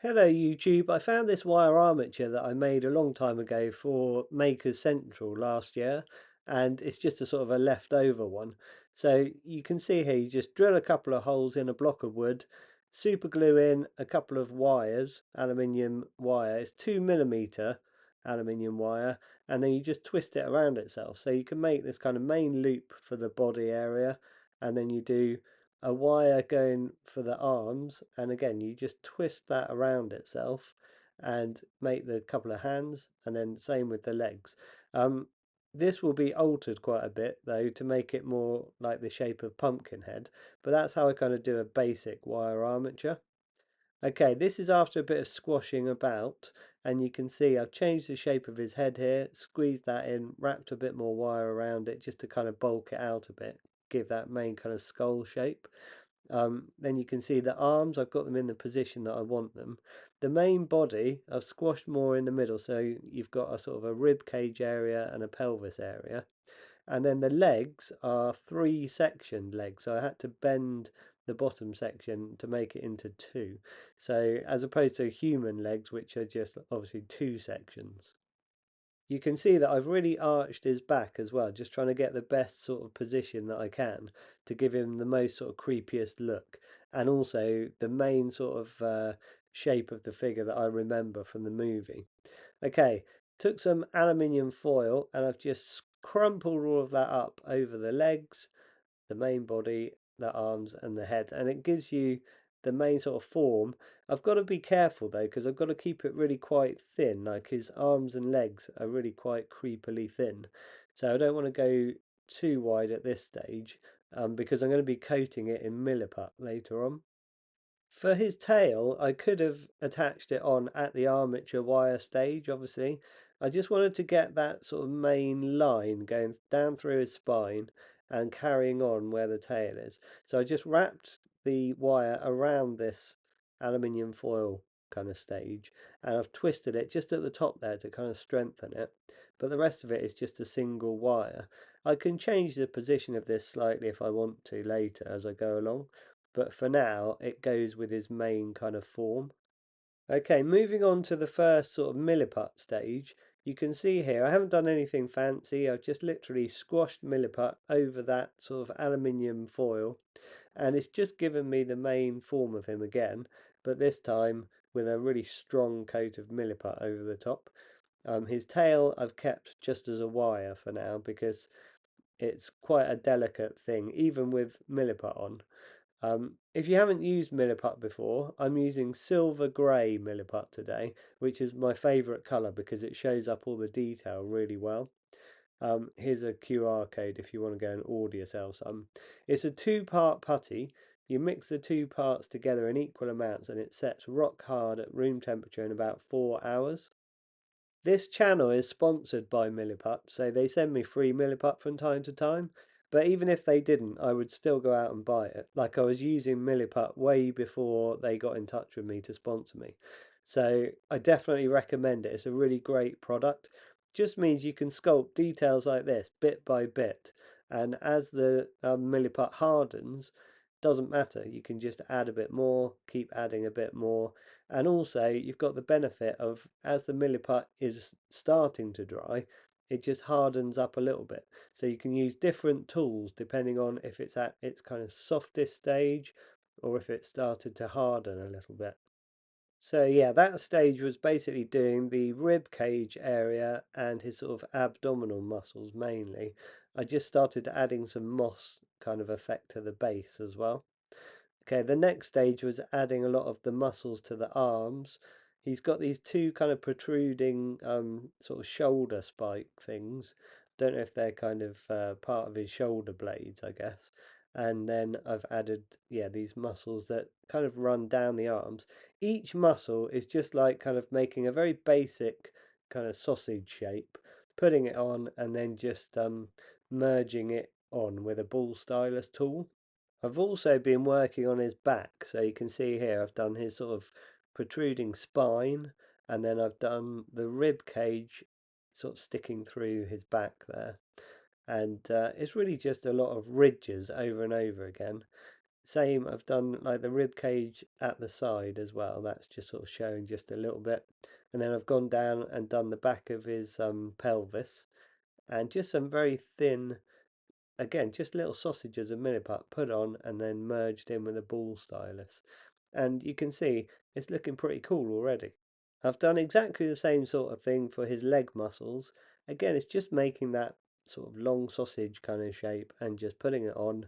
Hello YouTube, I found this wire armature that I made a long time ago for Makers Central last year, and it's just a sort of a leftover one. So you can see here, you just drill a couple of holes in a block of wood, super glue in a couple of wires, aluminium wire, it's 2mm aluminium wire, and then you just twist it around itself. So you can make this kind of main loop for the body area, and then you do a wire going for the arms, and again you just twist that around itself and make the couple of hands, and then same with the legs. This will be altered quite a bit though to make it more like the shape of Pumpkinhead, but that's how I kind of do a basic wire armature. Okay, this is after a bit of squashing about, and you can see I've changed the shape of his head here, squeezed that in, wrapped a bit more wire around it just to kind of bulk it out a bit, give that main kind of skull shape. Then you can see the arms, I've got them in the position that I want them. The main body, I've squashed more in the middle, so you've got a sort of a rib cage area and a pelvis area. And then the legs are three-sectioned legs, so I had to bend the bottom section to make it into two. So as opposed to human legs, which are just obviously two sections. You can see that I've really arched his back as well, just trying to get the best sort of position that I can to give him the most sort of creepiest look, and also the main sort of shape of the figure that I remember from the movie. Okay, took some aluminium foil and I've just crumpled all of that up over the legs, the main body, the arms and the head, and it gives you the main sort of form. I've got to be careful though, because I've got to keep it really quite thin, like his arms and legs are really quite creepily thin, so I don't want to go too wide at this stage, because I'm going to be coating it in Milliput later on. For his tail, I could have attached it on at the armature wire stage, obviously. I just wanted to get that sort of main line going down through his spine and carrying on where the tail is. So I just wrapped the wire around this aluminium foil kind of stage, and I've twisted it just at the top there to kind of strengthen it. But the rest of it is just a single wire. I can change the position of this slightly if I want to later as I go along, but for now it goes with his main kind of form. Okay, moving on to the first sort of milliput stage. You can see here I haven't done anything fancy. I've just literally squashed milliput over that sort of aluminium foil, and it's just given me the main form of him again, but this time with a really strong coat of milliput over the top. His tail I've kept just as a wire for now because it's quite a delicate thing even with milliput on. If you haven't used Milliput before, I'm using silver grey Milliput today, which is my favourite colour because it shows up all the detail really well. Here's a QR code if you want to go and order yourself some. It's a two-part putty. You mix the two parts together in equal amounts and it sets rock hard at room temperature in about 4 hours. This channel is sponsored by Milliput, so they send me free Milliput from time to time. But even if they didn't, I would still go out and buy it. Like I was using Milliput way before they got in touch with me to sponsor me. So I definitely recommend it. It's a really great product. Just means you can sculpt details like this bit by bit. And as the Milliput hardens, doesn't matter. You can just add a bit more, keep adding a bit more, and also you've got the benefit of as the milliput is starting to dry, it just hardens up a little bit. So you can use different tools depending on if it's at its kind of softest stage or if it started to harden a little bit. So yeah, that stage was basically doing the rib cage area and his sort of abdominal muscles mainly. I just started adding some moss kind of effect to the base as well. Okay, the next stage was adding a lot of the muscles to the arms. He's got these two kind of protruding sort of shoulder spike things. Don't know if they're kind of part of his shoulder blades, I guess. And then I've added, yeah, these muscles that kind of run down the arms. Each muscle is just like kind of making a very basic kind of sausage shape, putting it on, and then just merging it on with a ball stylus tool. I've also been working on his back, so you can see here I've done his sort of protruding spine, and then I've done the rib cage sort of sticking through his back there. And it's really just a lot of ridges over and over again. Same, I've done like the rib cage at the side as well. That's just sort of showing just a little bit. And then I've gone down and done the back of his pelvis, and just some very thin, again, just little sausages of Milliput put on and then merged in with a ball stylus. And you can see it's looking pretty cool already. I've done exactly the same sort of thing for his leg muscles. Again, it's just making that sort of long sausage kind of shape and just putting it on,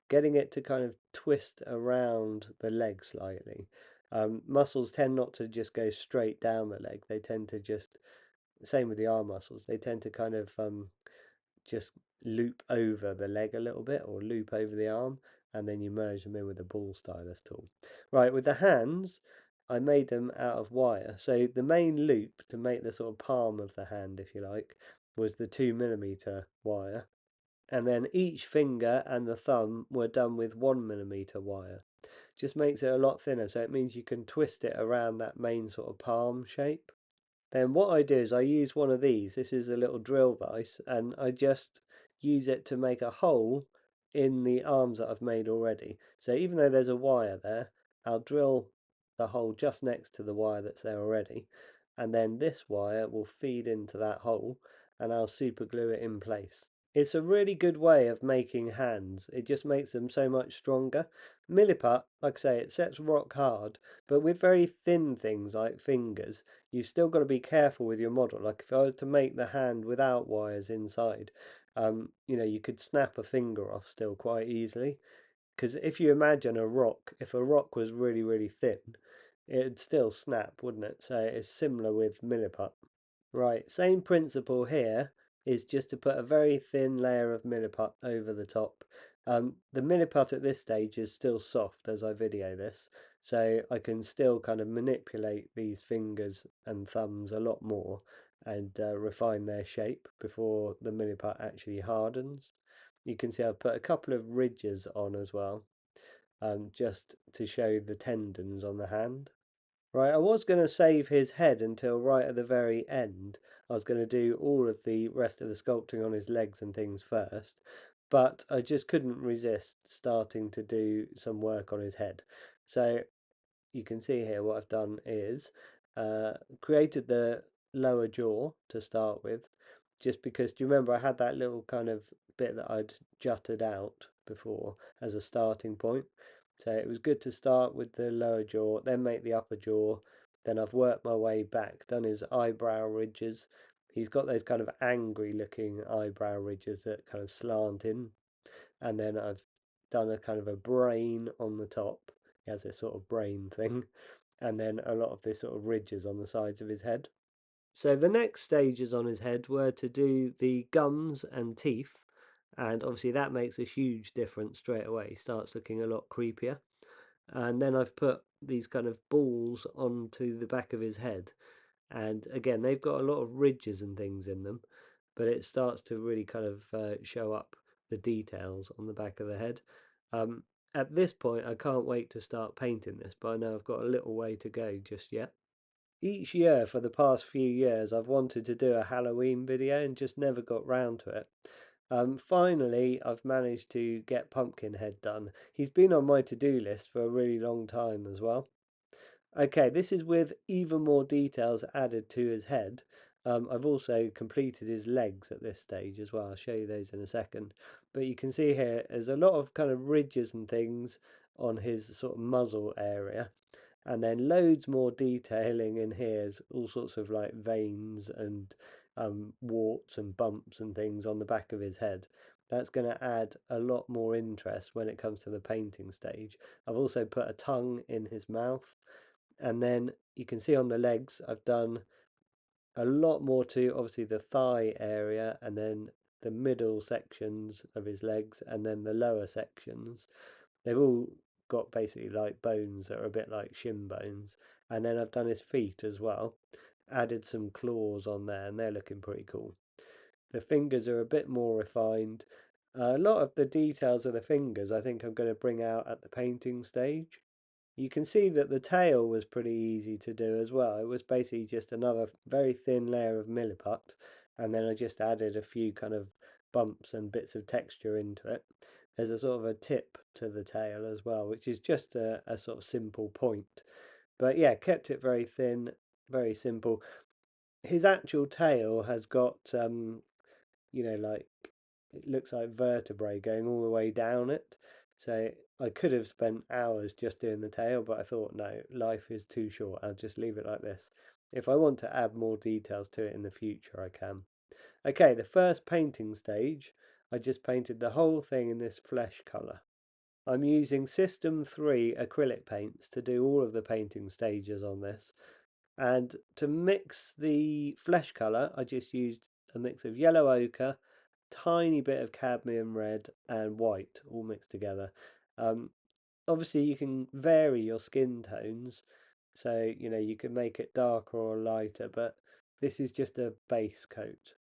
getting it to kind of twist around the leg slightly. Muscles tend not to just go straight down the leg. They tend to just, same with the arm muscles, they tend to kind of just loop over the leg a little bit or loop over the arm, and then you merge them in with the ball stylus tool. Right, with the hands, I made them out of wire. So the main loop to make the sort of palm of the hand, if you like, was the 2mm wire. And then each finger and the thumb were done with 1mm wire. Just makes it a lot thinner, so it means you can twist it around that main sort of palm shape. Then what I do is I use one of these. This is a little drill vise, and I just use it to make a hole in the arms that I've made already. So even though there's a wire there, I'll drill the hole just next to the wire that's there already, and then this wire will feed into that hole, and I'll super glue it in place. It's a really good way of making hands. It just makes them so much stronger. Milliput, like I say, it sets rock hard, but with very thin things like fingers, you've still got to be careful with your model. Like if I was to make the hand without wires inside, you could snap a finger off still quite easily. Because if you imagine a rock, if a rock was really, really thin, it'd still snap, wouldn't it? So it's similar with Milliput. Right, same principle here is just to put a very thin layer of Milliput over the top. The Milliput at this stage is still soft as I video this, so I can still kind of manipulate these fingers and thumbs a lot more and refine their shape before the Milliput actually hardens. You can see I've put a couple of ridges on as well, just to show the tendons on the hand. Right, I was going to save his head until right at the very end. I was going to do all of the rest of the sculpting on his legs and things first, but I just couldn't resist starting to do some work on his head. So you can see here what I've done is created the lower jaw to start with, just because, do you remember I had that little kind of bit that I'd jutted out before as a starting point? So it was good to start with the lower jaw, then make the upper jaw. Then I've worked my way back, done his eyebrow ridges. He's got those kind of angry looking eyebrow ridges that kind of slant in. And then I've done a kind of a brain on the top. He has this sort of brain thing. And then a lot of this sort of ridges on the sides of his head. So the next stages on his head were to do the gums and teeth, and obviously that makes a huge difference straight away. He starts looking a lot creepier. And then I've put these kind of balls onto the back of his head, and again they've got a lot of ridges and things in them, but it starts to really kind of show up the details on the back of the head. Um, at this point I can't wait to start painting this, but I know I've got a little way to go just yet. Each year for the past few years I've wanted to do a Halloween video and just never got round to it. Finally, I've managed to get Pumpkinhead done. He's been on my to-do list for a really long time as well. Okay, this is with even more details added to his head. I've also completed his legs at this stage as well. I'll show you those in a second. But you can see here, there's a lot of kind of ridges and things on his sort of muzzle area. And then loads more detailing in here, all sorts of like veins and warts and bumps and things on the back of his head. That's going to add a lot more interest when it comes to the painting stage. I've also put a tongue in his mouth, and then you can see on the legs I've done a lot more to obviously the thigh area, and then the middle sections of his legs, and then the lower sections. They've all got basically like bones that are a bit like shin bones. And then I've done his feet as well, added some claws on there, and they're looking pretty cool. The fingers are a bit more refined. A lot of the details of the fingers I think I'm going to bring out at the painting stage. You can see that the tail was pretty easy to do as well. It was basically just another very thin layer of Milliput, and then I just added a few kind of bumps and bits of texture into it. there's a sort of a tip to the tail as well, which is just a sort of simple point. But yeah, kept it very thin, very simple. His actual tail has got like it looks like vertebrae going all the way down it. So I could have spent hours just doing the tail, but I thought no, life is too short. I'll just leave it like this. If I want to add more details to it in the future, I can. Okay, the first painting stage, I just painted the whole thing in this flesh colour. I'm using System 3 acrylic paints to do all of the painting stages on this. And to mix the flesh colour, I just used a mix of yellow ochre, tiny bit of cadmium red, and white all mixed together. Um, Obviously, you can vary your skin tones, so you can make it darker or lighter, but this is just a base coat.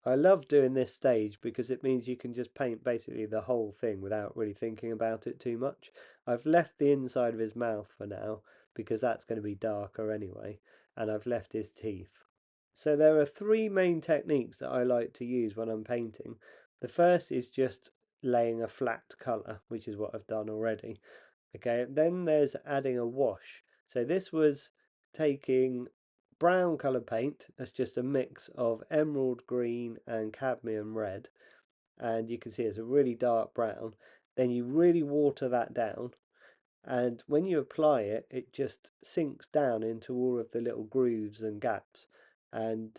I love doing this stage because it means you can just paint basically the whole thing without really thinking about it too much. I've left the inside of his mouth for now because that's going to be darker anyway, and I've left his teeth. So there are three main techniques that I like to use when I'm painting. The first is just laying a flat colour, which is what I've done already. Okay, then there's adding a wash. So this was taking brown colour paint, that's just a mix of emerald green and cadmium red, and you can see it's a really dark brown. Then you really water that down, and when you apply it, it just sinks down into all of the little grooves and gaps, and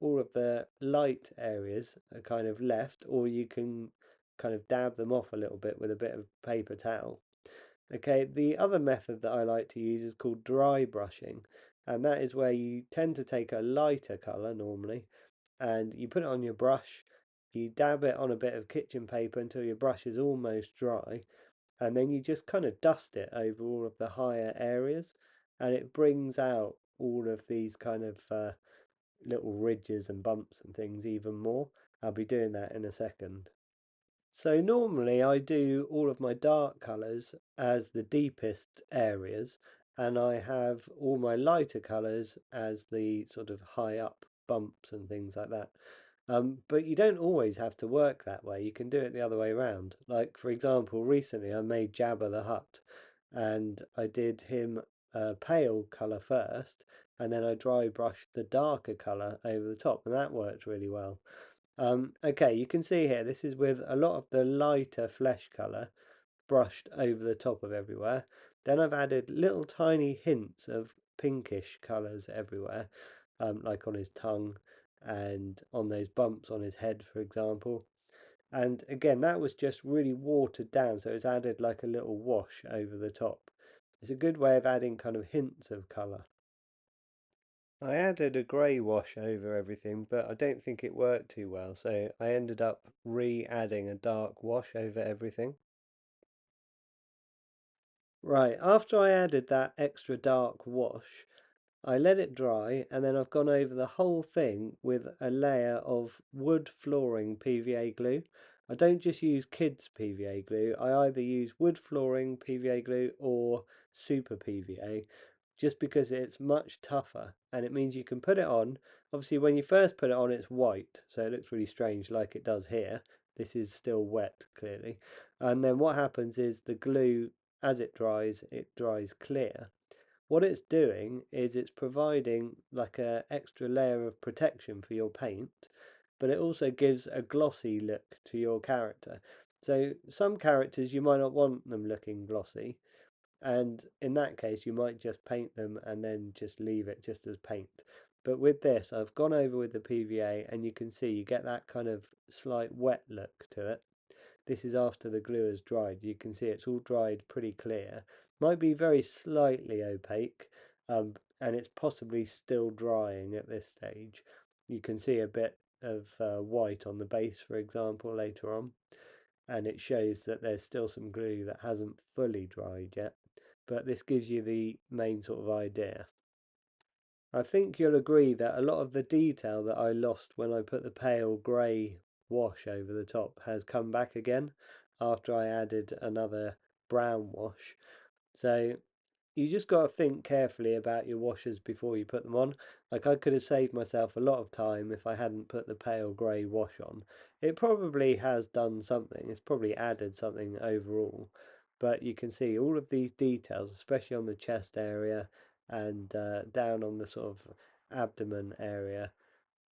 all of the light areas are kind of left, or you can kind of dab them off a little bit with a bit of paper towel. Okay, the other method that I like to use is called dry brushing, and that is where you tend to take a lighter colour normally, and you put it on your brush, you dab it on a bit of kitchen paper until your brush is almost dry, and then you just kind of dust it over all of the higher areas, and it brings out all of these kind of little ridges and bumps and things even more. I'll be doing that in a second. So normally I do all of my dark colours as the deepest areas, and I have all my lighter colours as the sort of high up bumps and things like that. But you don't always have to work that way. You can do it the other way around. Like for example, recently I made Jabba the Hutt, and I did him a pale colour first, and then I dry brushed the darker colour over the top, and that worked really well. Okay, you can see here, this is with a lot of the lighter flesh colour brushed over the top of everywhere. Then I've added little tiny hints of pinkish colours everywhere, like on his tongue and on those bumps on his head, for example. And again, that was just really watered down, so it's added like a little wash over the top. It's a good way of adding kind of hints of colour. I added a grey wash over everything, but I don't think it worked too well, so I ended up re-adding a dark wash over everything. Right, after I added that extra dark wash, I let it dry, and then I've gone over the whole thing with a layer of wood flooring PVA glue. I don't just use kids PVA glue, I either use wood flooring PVA glue or super PVA, just because it's much tougher and it means you can put it on. Obviously, when you first put it on, it's white, so it looks really strange like it does here. This is still wet, clearly. And then what happens is the glue, as it dries clear. What it's doing is it's providing like a extra layer of protection for your paint, but it also gives a glossy look to your character. So some characters you might not want them looking glossy, and in that case you might just paint them and then just leave it just as paint. But with this, I've gone over with the PVA, and you can see you get that kind of slight wet look to it. This is after the glue has dried. You can see it's all dried pretty clear. Might be very slightly opaque, and it's possibly still drying at this stage. You can see a bit of white on the base, for example, later on, and it shows that there's still some glue that hasn't fully dried yet, but this gives you the main sort of idea. I think you'll agree that a lot of the detail that I lost when I put the pale grey wash over the top has come back again after I added another brown wash. So You just got to think carefully about your washers before you put them on. Like I could have saved myself a lot of time if I hadn't put the pale grey wash on. It probably has done something. It's probably added something overall. But you can see all of these details, especially on the chest area and down on the sort of abdomen area.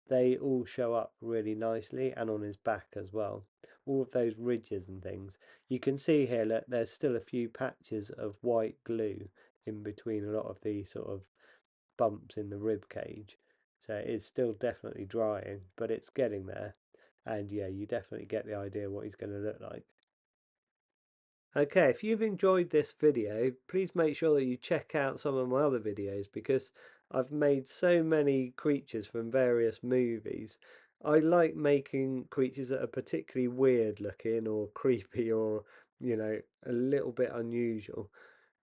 They all show up really nicely, and on his back as well. All of those ridges and things. You can see here that there's still a few patches of white glue in between a lot of these sort of bumps in the rib cage. So it's still definitely drying, but it's getting there. And yeah, you definitely get the idea what he's going to look like. Okay, if you've enjoyed this video, please make sure that you check out some of my other videos because I've made so many creatures from various movies. I like making creatures that are particularly weird looking or creepy or, a little bit unusual.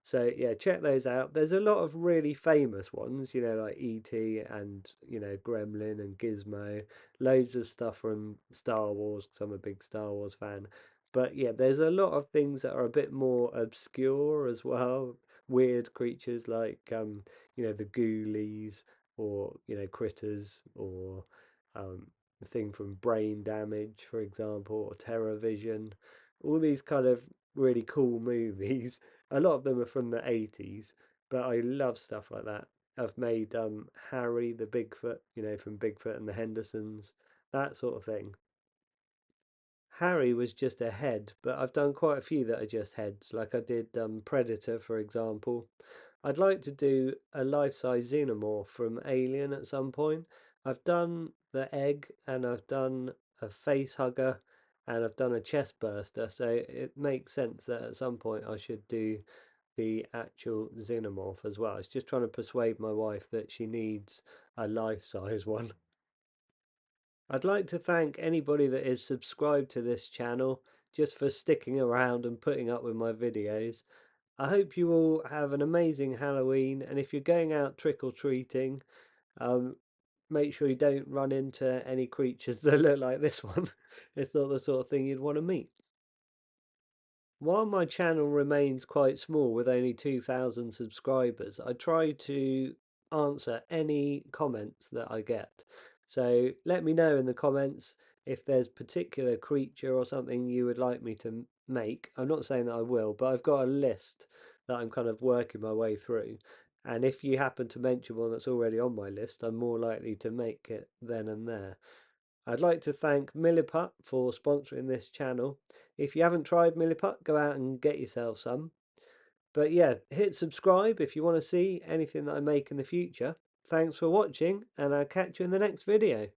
So yeah, check those out. There's a lot of really famous ones, like E.T. and, Gremlin and Gizmo. Loads of stuff from Star Wars, 'cause I'm a big Star Wars fan. But yeah, there's a lot of things that are a bit more obscure as well. Weird creatures like the ghoulies or, critters or the thing from Brain Damage, for example, or Terror Vision. All these kind of really cool movies. A lot of them are from the 80s, but I love stuff like that. I've made Harry the Bigfoot, from Bigfoot and the Hendersons, that sort of thing. Harry was just a head, but I've done quite a few that are just heads, like I did Predator, for example. I'd like to do a life-size xenomorph from Alien at some point. I've done the egg, and I've done a face hugger, and I've done a chest burster, so it makes sense that at some point I should do the actual xenomorph as well. It's just trying to persuade my wife that she needs a life-size one. I'd like to thank anybody that is subscribed to this channel just for sticking around and putting up with my videos. I hope you all have an amazing Halloween, and if you're going out trick-or-treating, um, make sure you don't run into any creatures that look like this one. It's not the sort of thing you'd want to meet. While my channel remains quite small with only 2,000 subscribers, I try to answer any comments that I get. So let me know in the comments if there's particular creature or something you would like me to make. I'm not saying that I will, but I've got a list that I'm kind of working my way through. And if you happen to mention one that's already on my list, I'm more likely to make it then and there. I'd like to thank Milliput for sponsoring this channel. If you haven't tried Milliput, go out and get yourself some. But yeah, hit subscribe if you want to see anything that I make in the future. Thanks for watching, and I'll catch you in the next video.